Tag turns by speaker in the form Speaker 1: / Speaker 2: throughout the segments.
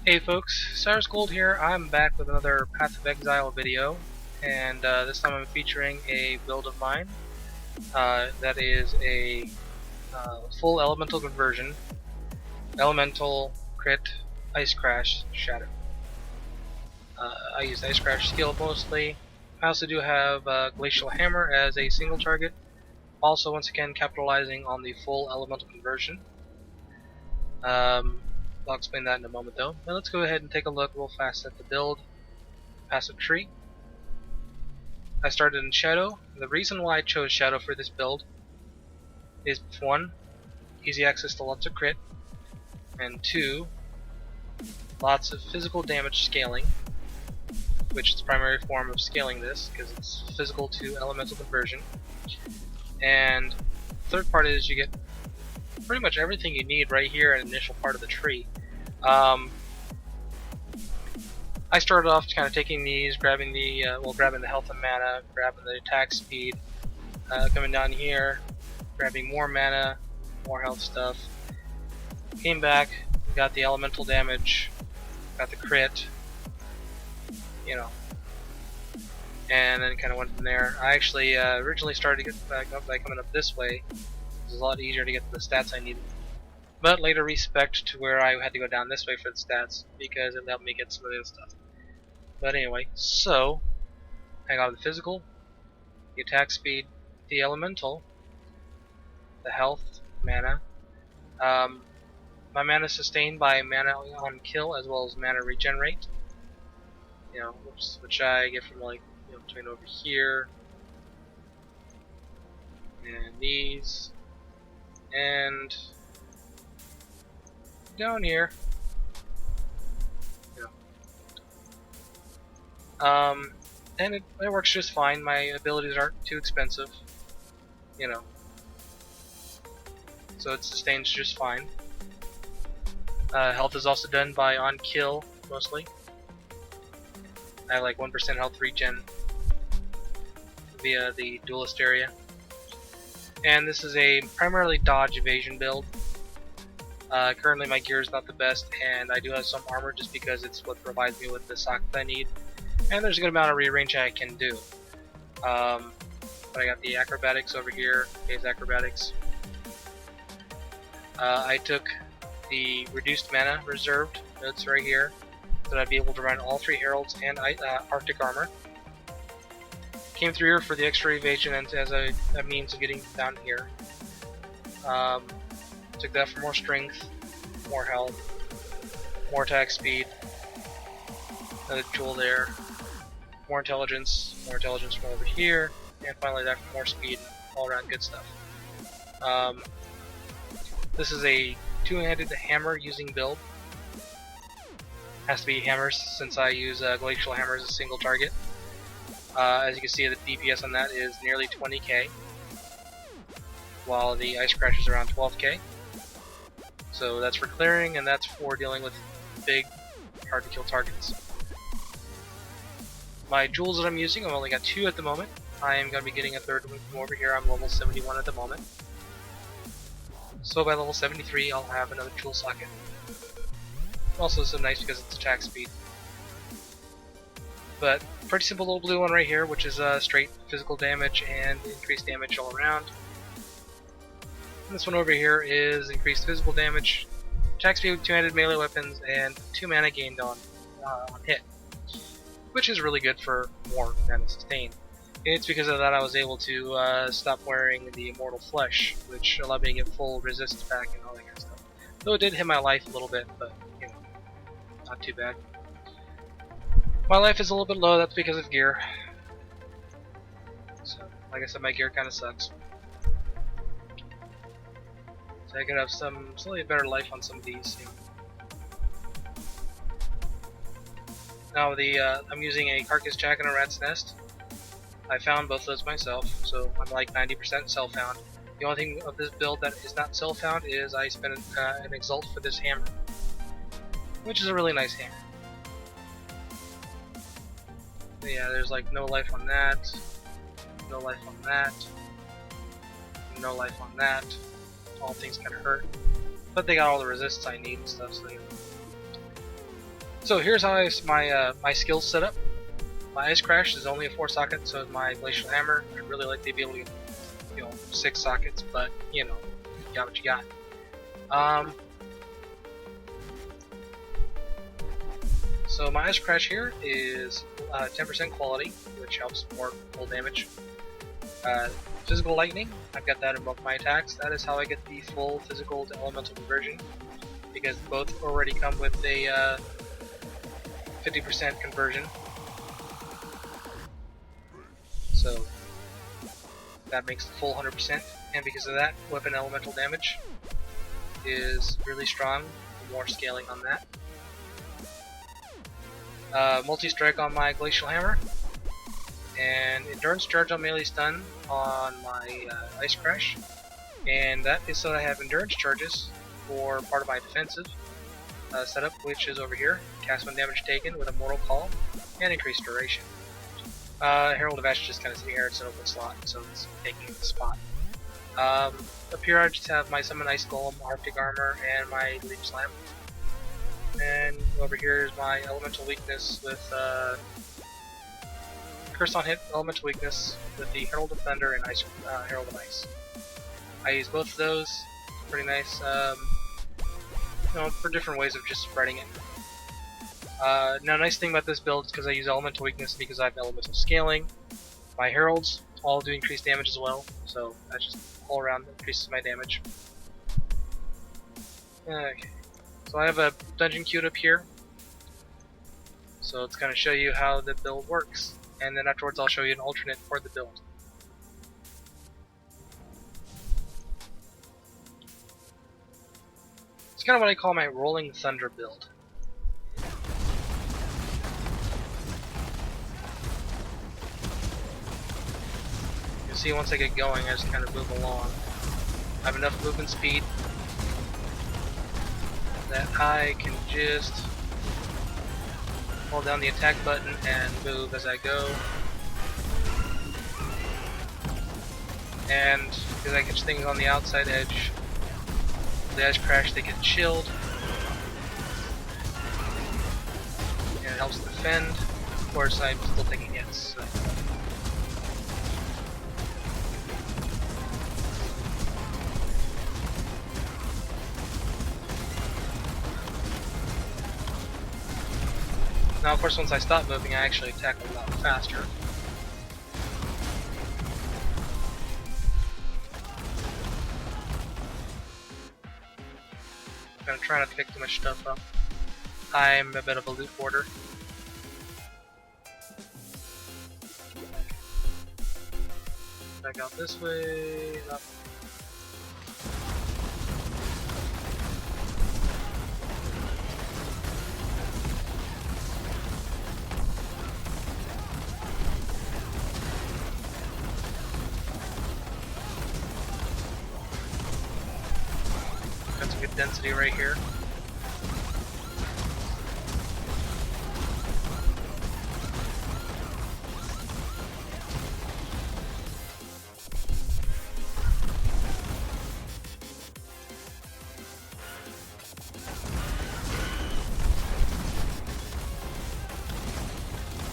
Speaker 1: Hey folks, Cyrus Gold here. I'm back with another Path of Exile video, and this time I'm featuring a build of mine that is a full elemental conversion, elemental crit, ice crash, shadow. I use ice crash skill mostly. I also do have glacial hammer as a single target, also once again capitalizing on the full elemental conversion. I'll explain that in a moment though. Now let's go ahead and take a look real fast at the build. Passive tree. I started in Shadow. The reason why I chose Shadow for this build is 1, easy access to lots of crit, and 2, lots of physical damage scaling, which is the primary form of scaling this because it's physical to elemental conversion. And third part is you get pretty much everything you need right here in the initial part of the tree. I started off kind of taking these, grabbing the grabbing the health and mana, grabbing the attack speed, coming down here, grabbing more mana, more health stuff. Came back, got the elemental damage, got the crit, and then kind of went from there. I actually originally started to get back up by coming up this way. It was a lot easier to get the stats I needed. But later respect to where I had to go down this way for the stats because it helped me get some of the stuff. But anyway, so I got the physical, the attack speed, the elemental, the health, mana. My mana is sustained by mana on kill as well as mana regenerate. Which I get from between over here and these and down here. And it works just fine. My abilities aren't too expensive, so it sustains just fine. Health is also done by on kill mostly. I have like 1% health regen via the duelist area. And this is a primarily dodge evasion build. Currently my gear is not the best, and I do have some armor just because it's what provides me with the socket I need. And there's a good amount of rearrange I can do. But I got the acrobatics over here, phase acrobatics. I took the reduced mana reserved notes right here, so that I'd be able to run all 3 heralds and arctic armor. Came through here for the extra evasion and as a means of getting down here. Took that for more strength, more health, more attack speed, another jewel there, more intelligence from over here, and finally that for more speed, all around good stuff. This is a 2-handed hammer using build. Has to be hammers since I use glacial hammer as a single target. As you can see, the DPS on that is nearly 20k, while the ice crash is around 12k. So that's for clearing, and that's for dealing with big, hard to kill targets. My jewels that I'm using, I've only got 2 at the moment. I am going to be getting a third one from over here. I'm level 71 at the moment. So by level 73 I'll have another jewel socket. Also this is nice because it's attack speed. But pretty simple little blue one right here, which is straight physical damage and increased damage all around. And this one over here is increased physical damage, attack speed with 2-handed melee weapons, and 2 mana gained on hit, which is really good for more mana sustain. It's because of that I was able to stop wearing the Immortal Flesh, which allowed me to get full resist back and all that kind of stuff. Though it did hit my life a little bit, but not too bad. My life is a little bit low, that's because of gear. So, like I said, my gear kind of sucks. So I could have some slightly better life on some of these. Now I'm using a carcass jack and a rat's nest. I found both of those myself, so I'm like 90% self-found. The only thing of this build that is not self-found is I spent an exalt for this hammer, which is a really nice hammer. But yeah, there's like no life on that, no life on that, no life on that. All things kind of hurt, but they got all the resists I need and stuff. So So here's how my skills set up. My Ice Crash is only a 4 socket, so is my Glacial Hammer. I really like the ability of 6 sockets, but you got what you got. So my Ice Crash here is 10% quality, which helps more full damage. Physical Lightning, I've got that in both my attacks. That is how I get the full physical to elemental conversion, because both already come with a 50% conversion. So that makes the full 100%, and because of that, weapon elemental damage is really strong. More scaling on that. Multi-strike on my Glacial Hammer, and Endurance Charge on melee stun on my Ice Crash, and that is so that I have Endurance Charges for part of my defensive setup, which is over here. Cast 1 damage taken with a Mortal Call and increased duration. Herald of Ash just kind of sitting here, it's an open slot, so it's taking the spot. Up here I just have my Summon Ice Golem, Arctic Armor, and my Leap Slam. And over here is my Elemental Weakness with Curse on Hit, Elemental Weakness with the Herald of Thunder and Herald of Ice. I use both of those, pretty nice, for different ways of just spreading it. Now, nice thing about this build is because I use Elemental Weakness because I have Elemental Scaling. My Heralds all do increased damage as well, so that just all around increases my damage. Okay, so I have a dungeon queued up here, so it's going to show you how the build works, and then afterwards I'll show you an alternate for the build. It's kind of what I call my Rolling Thunder build. See, once I get going, I just kind of move along. I have enough movement speed that I can just hold down the attack button and move as I go. And because I catch things on the outside edge, the Ice Crash, they get chilled. And it helps defend. Of course, I'm still taking hits. So. Now, of course, once I stop moving, I actually attack a lot faster. I'm gonna try not to pick too much stuff up. I'm a bit of a loot hoarder. Back out this way, up. Got some good density right here.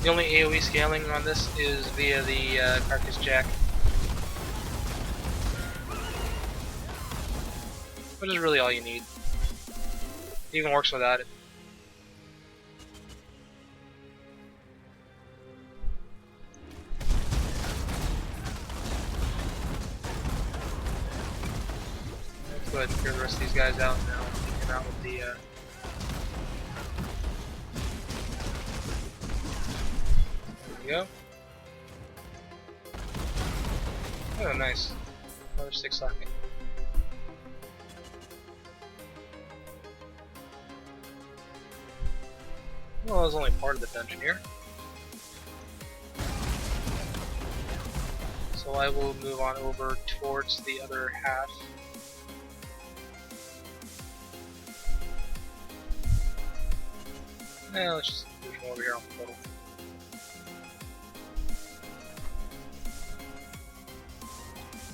Speaker 1: The only AoE scaling on this is via the Carcass Jack, which is really all you need. It even works without it. Let's go ahead and clear the rest of these guys out now. Take them out with the there we go. Oh, nice. Another 6 socket. Well, that was only part of the dungeon here. So I will move on over towards the other half. Now let's just move over here on the portal.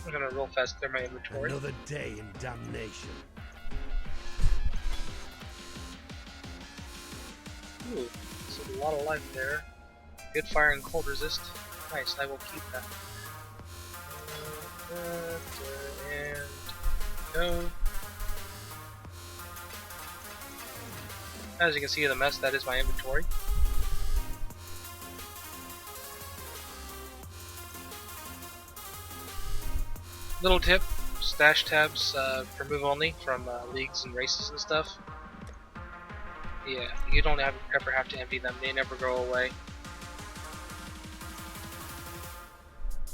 Speaker 1: I'm gonna real fast clear my inventory.
Speaker 2: Another day in damnation.
Speaker 1: Ooh, there's a lot of life there. Good fire and cold resist. Nice, I will keep that. And go. As you can see, the mess that is my inventory. Little tip: stash tabs for move only from leagues and races and stuff. Yeah, you don't ever have to empty them; they never go away.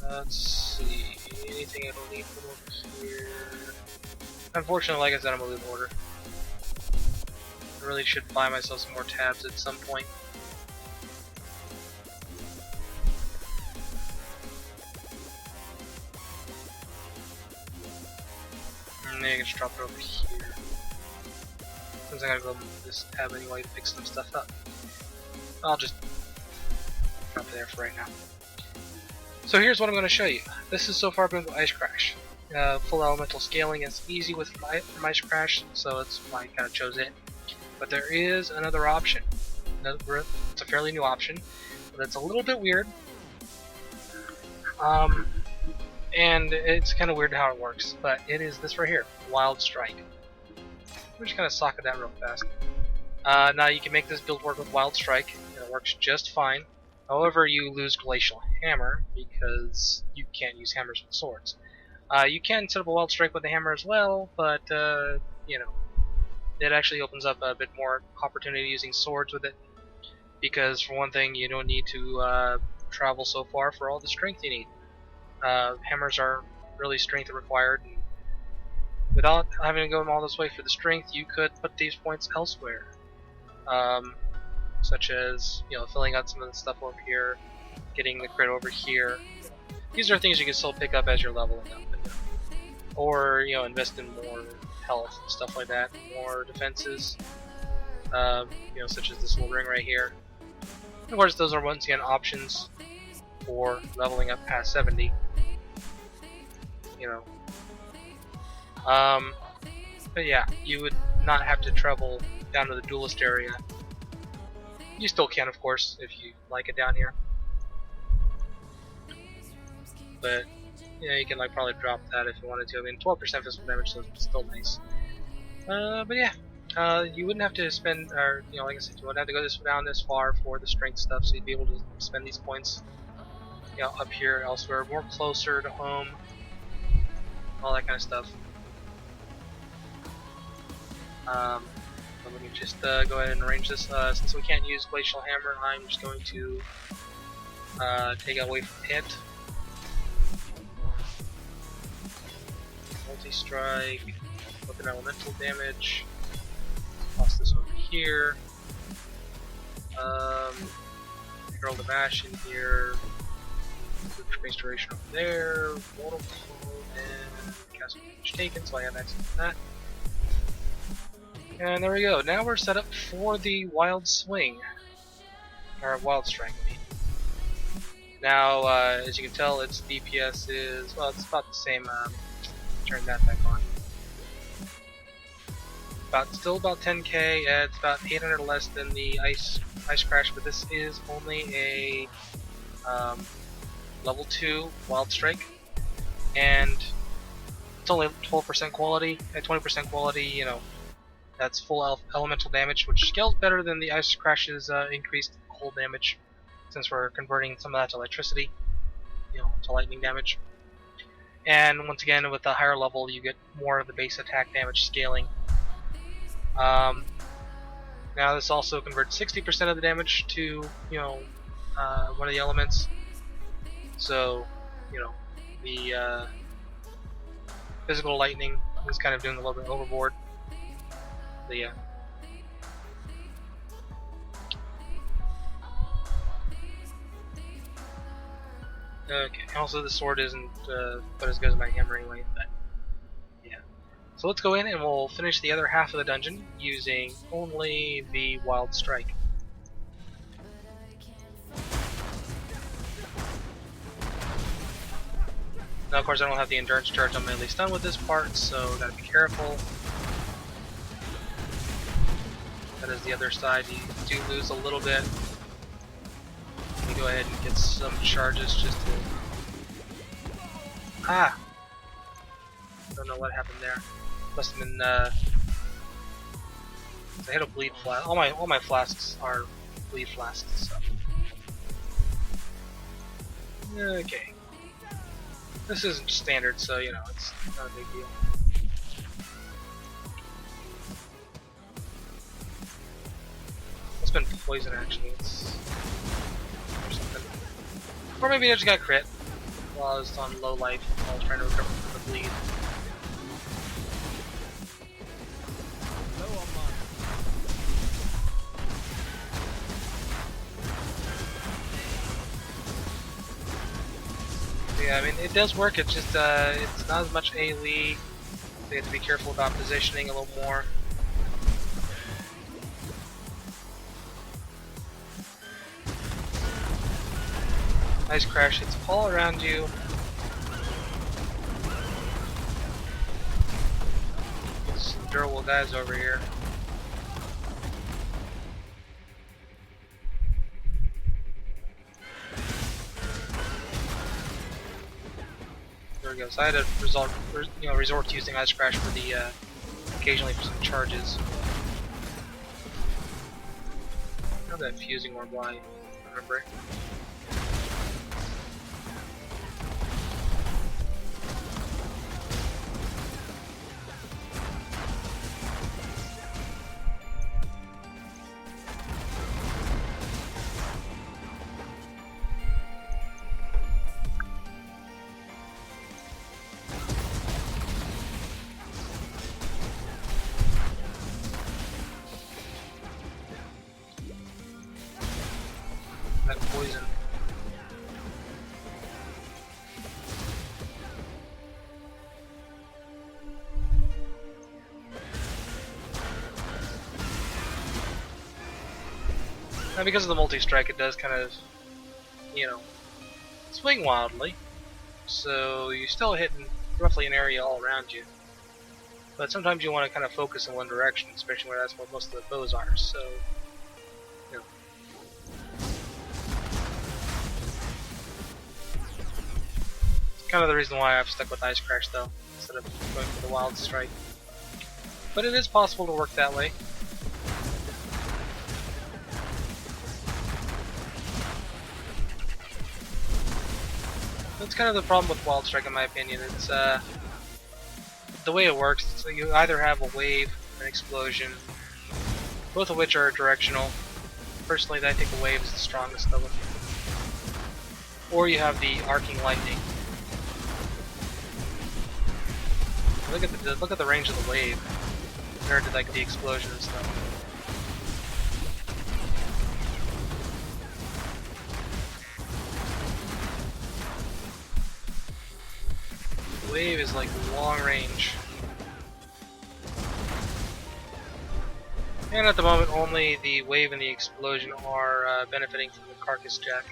Speaker 1: Let's see, anything I don't need from over here. Unfortunately, like I said, I'm a loot hoarder. I really should buy myself some more tabs at some point. And then I can just drop it over here. Since I gotta go to this tab anyway to pick some stuff up. I'll just drop it there for right now. So here's what I'm going to show you. This has so far been with Ice Crash. Full elemental scaling is easy with Ice Crash, so that's why I kind of chose it. But there is another option. It's a fairly new option, but it's a little bit weird. And it's kind of weird how it works, but it is this right here, Wild Strike. We're just going to socket that real fast. Now you can make this build work with Wild Strike, and it works just fine. However, you lose Glacial Hammer because you can't use hammers with swords. You can set up a Wild Strike with the hammer as well, but you know, it actually opens up a bit more opportunity using swords with it. Because for one thing, you don't need to travel so far for all the strength you need. Hammers are really strength required, and without having to go all this way for the strength, you could put these points elsewhere. Such as, you know, filling out some of the stuff over here, getting the crit over here. These are things you can still pick up as you're leveling up. Or, you know, invest in more health and stuff like that, more defenses, you know, such as this little ring right here. Of course, those are once again options for leveling up past 70. You know. But yeah, you would not have to travel down to the duelist area. You still can, of course, if you like it down here. But yeah, you can like probably drop that if you wanted to. I mean, 12% physical damage, so it's still nice. But yeah, you wouldn't have to spend, or you know, like I said, you wouldn't have to go down this far for the strength stuff. So you'd be able to spend these points, you know, up here, elsewhere, more closer to home, all that kind of stuff. But let me just go ahead and arrange this. Since we can't use Glacial Hammer, I'm just going to take it away from it. Multi-strike, weapon elemental damage. Toss this over here. Herald of Ash in here. Space duration over there. Mortal Blow, and cast damage taken, so I have access to that. And there we go. Now we're set up for the Wild Swing. Or Wild Strike, I mean. Now, as you can tell, its DPS is, well, it's about the same. Turn that back on. Still about 10k. It's about 800 less than the Ice Crash, but this is only a level 2 Wild Strike, and it's only 12% quality. At 20% quality, you know, that's full elemental damage, which scales better than the Ice Crash's increased cold damage, since we're converting some of that to electricity, you know, to lightning damage. And once again, with the higher level, you get more of the base attack damage scaling. Now this also converts 60% of the damage to, you know, one of the elements. So, you know, the physical lightning is kind of doing a little bit overboard. But yeah. Okay, also the sword isn't quite as good as my hammer anyway, but yeah. So let's go in and we'll finish the other half of the dungeon using only the Wild Strike. Now of course I don't have the endurance charge on my melee stun with this part, so gotta be careful. That is the other side. You do lose a little bit. Let me go ahead and get some charges just to... Ah! Don't know what happened there. Must have been, I hit a bleed flask. All my flasks are bleed flasks, so... Okay. This isn't standard, so, you know, it's not a big deal. It's been poison, actually. It's... or something. Or maybe I just got crit while I was on low life, while I was trying to recover from the bleed. Yeah, I mean, it does work, it's just, it's not as much AoE. So you have to be careful about positioning a little more. Ice Crash hits all around you. Some durable guys over here. There we go. So I had to resort to using Ice Crash for the occasionally for some charges. How that fusing orb line, remember? That poison. Now because of the multi-strike, it does kind of, you know, swing wildly. So you're still hitting roughly an area all around you. But sometimes you want to kind of focus in one direction, especially where that's where most of the bows are. So, you know. Kind of the reason why I've stuck with Ice Crash though, instead of going for the Wild Strike. But it is possible to work that way. That's kind of the problem with Wild Strike in my opinion. It's the way it works, so you either have a wave or an explosion, both of which are directional. Personally, I think the wave is the strongest of them. Or you have the arcing lightning. Look at the range of the wave compared to like the explosion and stuff. The wave is like long range. And at the moment, only the wave and the explosion are benefiting from the Carcass Jack.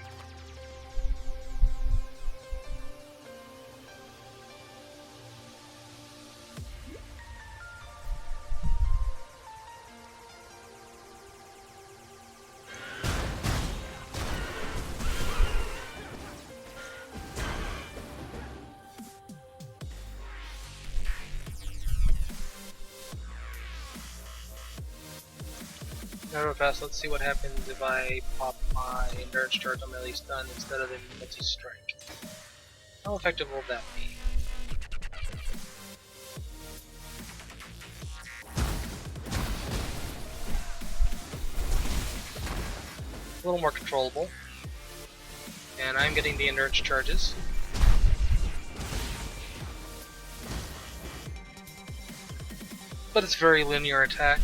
Speaker 1: Now real fast, let's see what happens if I pop my endurance charge on my least stun instead of the multi-strike. How effective will that be? A little more controllable. And I'm getting the endurance charges. But it's very linear attack.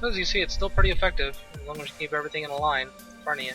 Speaker 1: As you see, it's still pretty effective, as long as you keep everything in a line in front of you.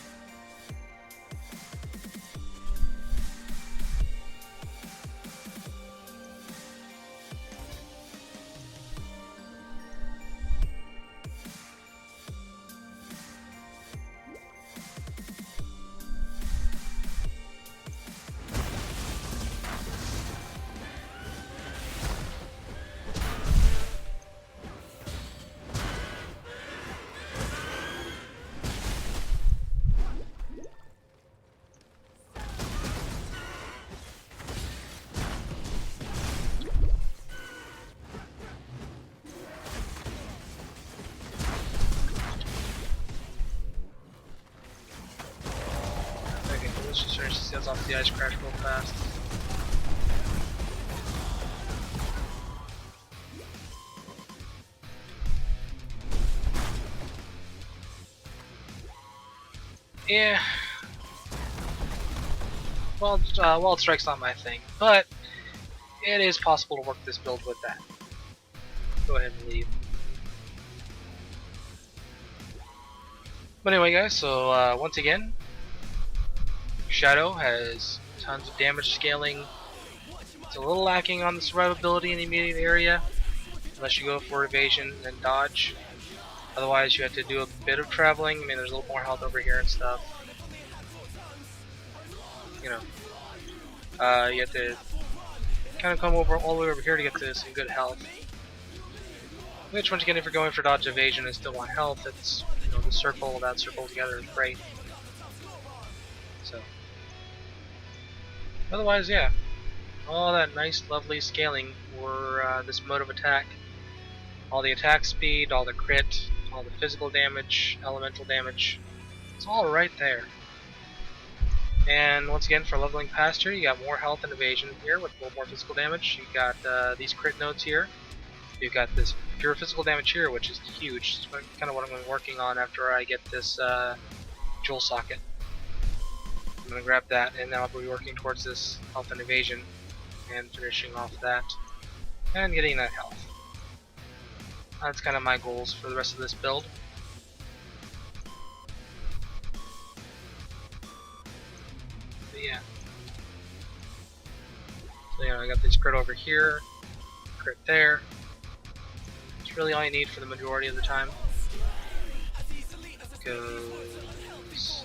Speaker 1: Let's just finish these guys off the ice crash real fast. Yeah. Well, Wild Strike's not my thing, but it is possible to work this build with that. Go ahead and leave. But anyway, guys, so once again, Shadow has tons of damage scaling. It's a little lacking on the survivability in the immediate area, unless you go for evasion and dodge. Otherwise, you have to do a bit of traveling. I mean, there's a little more health over here and stuff. You know, you have to kind of come over all the way over here to get to some good health. Which, once again, if you're going for dodge evasion and still want health, it's, you know, the circle, that circle together is great. So, otherwise, yeah, all that nice, lovely scaling for this mode of attack. All the attack speed, all the crit, all the physical damage, elemental damage, it's all right there. And once again, for leveling past here, you got more health and evasion here with a little more physical damage. You got these crit nodes here. You've got this pure physical damage here, which is huge. It's kind of what I'm going to be working on after I get this jewel socket. I'm going to grab that, and then I'll be working towards this health and evasion, and finishing off that, and getting that health. That's kind of my goals for the rest of this build. But yeah. So you know, I got this crit over here, crit there. It's really all you need for the majority of the time. Goes. Just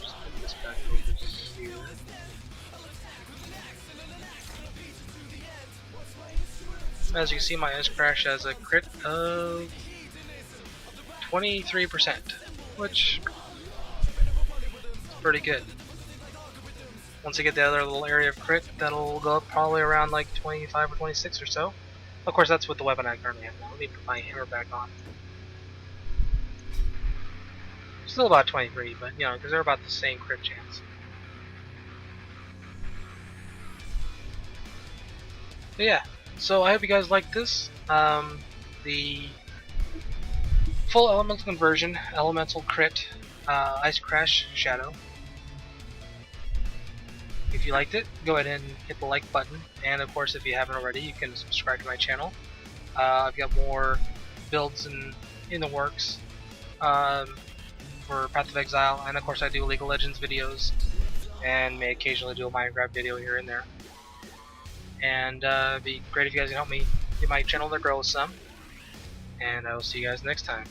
Speaker 1: put this back over here. As you can see, my ice crash has a crit of 23%, which is pretty good. Once I get the other little area of crit, that'll go up probably around like 25 or 26 or so. Of course, that's with the weapon I currently have now. Let me put my hammer back on. Still about 23, but you know, because they're about the same crit chance. But yeah. So I hope you guys liked this. The full elemental conversion, elemental crit, ice crash, shadow. If you liked it, go ahead and hit the like button. And of course, if you haven't already, you can subscribe to my channel. I've got more builds in the works for Path of Exile, and of course I do League of Legends videos, and may occasionally do a Minecraft video here and there. And it'd be great if you guys can help me get my channel to grow some. And I will see you guys next time.